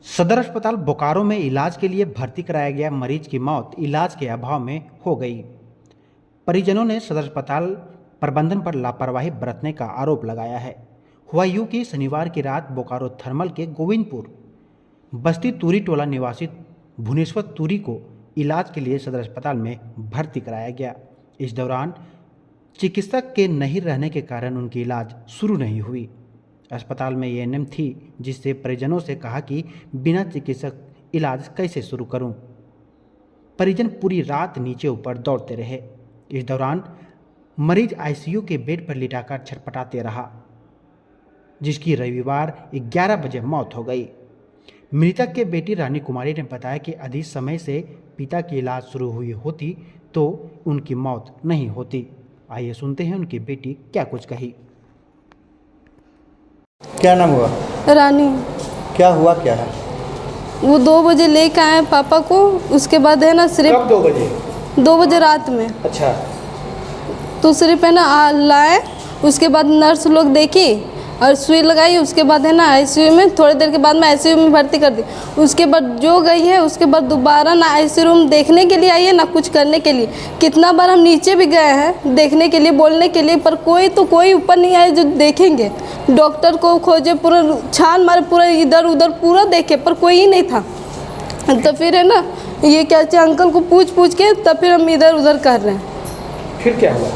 सदर अस्पताल बोकारो में इलाज के लिए भर्ती कराया गया मरीज की मौत इलाज के अभाव में हो गई। परिजनों ने सदर अस्पताल प्रबंधन पर लापरवाही बरतने का आरोप लगाया है। हुआ यूं कि शनिवार की रात बोकारो थर्मल के गोविंदपुर बस्ती तूरी टोला निवासी भुवनेश्वर तूरी को इलाज के लिए सदर अस्पताल में भर्ती कराया गया। इस दौरान चिकित्सक के नहीं रहने के कारण उनकी इलाज शुरू नहीं हुई। अस्पताल में एएनएम थी, जिससे परिजनों से कहा कि बिना चिकित्सक इलाज कैसे शुरू करूं। परिजन पूरी रात नीचे ऊपर दौड़ते रहे। इस दौरान मरीज आईसीयू के बेड पर लिटाकर छटपटाते रहा, जिसकी रविवार 11 बजे मौत हो गई। मृतक के बेटी रानी कुमारी ने बताया कि अधिक समय से पिता की इलाज शुरू हुई होती तो उनकी मौत नहीं होती। आइए सुनते हैं उनकी बेटी क्या कुछ कही। क्या नाम हुआ? रानी। क्या हुआ क्या है? वो 2 बजे लेके आए पापा को, उसके बाद है ना सिर्फ कब 2 बजे? 2 बजे रात में। अच्छा। तो सिर्फ है ना लाए, उसके बाद नर्स लोग देखी और सुई लगाई। उसके बाद है ना आईसीयू में, थोड़ी देर के बाद मैं आईसीयू में भर्ती कर दी। उसके बाद जो गई है, उसके बाद दोबारा ना आईसीयू रूम देखने के लिए आई है ना कुछ करने के लिए। कितना बार हम नीचे भी गए हैं देखने के लिए, बोलने के लिए, पर कोई ऊपर नहीं आए जो देखेंगे। डॉक्टर को खोजे, पूरा छान मारे, पूरा इधर उधर पूरा देखे, पर कोई ही नहीं था। तो फिर है ना ये क्या अंकल को पूछ के तब फिर हम इधर उधर कर रहे हैं। फिर क्या हुआ?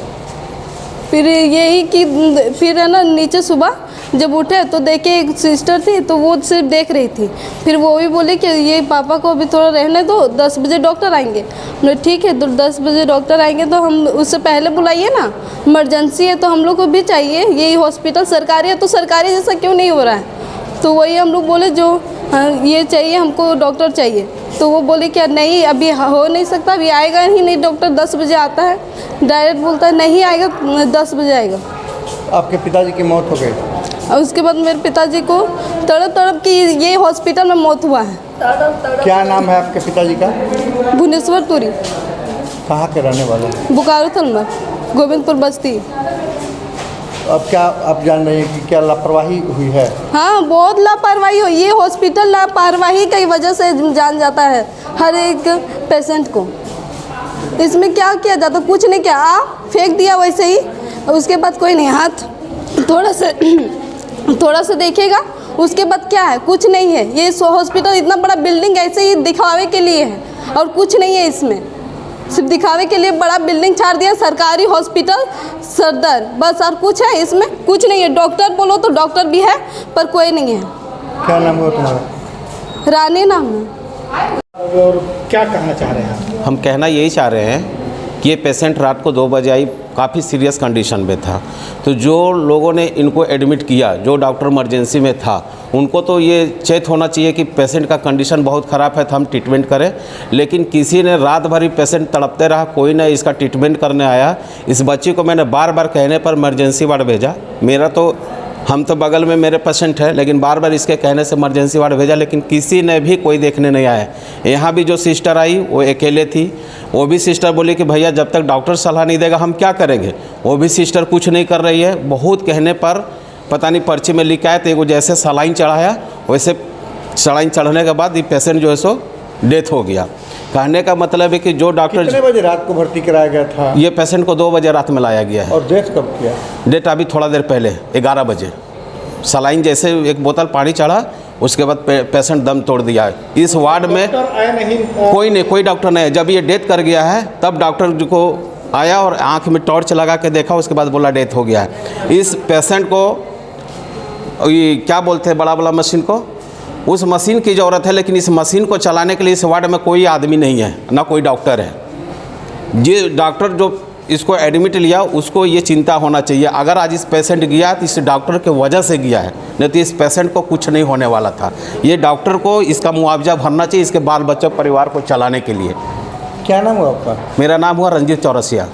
फिर यही कि फिर है ना नीचे सुबह जब उठे तो देखे एक सिस्टर थी, तो वो सिर्फ देख रही थी। फिर वो भी बोली कि ये पापा को अभी थोड़ा रहने दो, 10 बजे डॉक्टर आएंगे। हमने ठीक है, तो 10 बजे डॉक्टर आएंगे तो हम उससे पहले बुलाइए ना, इमरजेंसी है तो हम लोग को भी चाहिए। यही हॉस्पिटल सरकारी है तो सरकारी जैसा क्यों नहीं हो रहा है। तो वही हम लोग बोले जो ये चाहिए, हमको डॉक्टर चाहिए। तो वो बोले कि नहीं अभी हो नहीं सकता, अभी आएगा ही नहीं डॉक्टर, 10 बजे आता है। डायरेक्ट बोलता है नहीं आएगा, 10 बजे आएगा। आपके पिताजी की मौत हो गई और उसके बाद मेरे पिताजी को तड़प की ये हॉस्पिटल में मौत हुआ है। क्या नाम है आपके पिताजी का? भुवनेश्वर तूरी। कहाँ के रहने वाले? बोकारो थर्मल, गोविंदपुर बस्ती। अब क्या आप जान रहे हैं कि क्या लापरवाही हुई है? हाँ, बहुत लापरवाही हुई। ये हॉस्पिटल लापरवाही की वजह से जान जाता है हर एक पेशेंट को। इसमें क्या किया जाता, कुछ नहीं किया, फेंक दिया वैसे ही। उसके बाद कोई नहीं, हाथ थोड़ा सा देखेगा, उसके बाद क्या है, कुछ नहीं है। ये हॉस्पिटल इतना बड़ा बिल्डिंग ऐसे ही दिखावे के लिए है और कुछ नहीं है इसमें, सिर्फ दिखावे के लिए बड़ा बिल्डिंग छाड़ दिया, सरकारी हॉस्पिटल सदर, बस। और कुछ है इसमें? कुछ नहीं है। डॉक्टर बोलो तो डॉक्टर भी है पर कोई नहीं है। क्या नाम हुआ तुम्हारा? रानी नाम है। और क्या कहना चाह रहे हैं? हम कहना यही चाह रहे हैं कि ये पेशेंट रात को 2 बजे आई, काफ़ी सीरियस कंडीशन में था। तो जो लोगों ने इनको एडमिट किया, जो डॉक्टर इमरजेंसी में था, उनको तो ये चेत होना चाहिए कि पेशेंट का कंडीशन बहुत ख़राब है तो हम ट्रीटमेंट करें। लेकिन किसी ने रात भर ही पेशेंट तड़पते रहा, कोई ना इसका ट्रीटमेंट करने आया। इस बच्ची को मैंने बार बार कहने पर इमरजेंसी वार्ड भेजा। हम तो बगल में मेरे पेशेंट है, लेकिन बार बार इसके कहने से इमरजेंसी वार्ड भेजा, लेकिन किसी ने भी कोई देखने नहीं आया। यहाँ भी जो सिस्टर आई वो अकेले थी। वो भी सिस्टर बोली कि भैया जब तक डॉक्टर सलाह नहीं देगा हम क्या करेंगे। वो भी सिस्टर कुछ नहीं कर रही है। बहुत कहने पर पता नहीं पर्ची में लिखा है, तो वो जैसे सलाइन चढ़ाया वैसे सलाइन चढ़ने के बाद ये पेशेंट जो है सो डेथ हो गया। कहने का मतलब है कि जो डॉक्टर कितने बजे रात को भर्ती कराया गया था? ये पेशेंट को 2 बजे रात में लाया गया है। और डेथ कब किया? डेट अभी थोड़ा देर पहले 11 बजे। सलाइन जैसे एक बोतल पानी चढ़ा, उसके बाद पेशेंट दम तोड़ दिया है। इस वार्ड में कोई डॉक्टर नहीं है। जब ये डेथ कर गया है तब डॉक्टर को आया और आंख में टॉर्च लगा के देखा, उसके बाद बोला डेथ हो गया है। इस पेशेंट को ये क्या बोलते हैं, बड़ा मशीन को, उस मशीन की ज़रूरत है, लेकिन इस मशीन को चलाने के लिए इस वार्ड में कोई आदमी नहीं है, ना कोई डॉक्टर है। ये डॉक्टर जो इसको एडमिट लिया उसको ये चिंता होना चाहिए, अगर आज इस पेशेंट गया तो इस डॉक्टर के वजह से गया है, नहीं तो इस पेशेंट को कुछ नहीं होने वाला था। ये डॉक्टर को इसका मुआवजा भरना चाहिए इसके बाल बच्चों परिवार को चलाने के लिए। क्या नाम हुआ आपका? मेरा नाम हुआ रंजीत चौरसिया।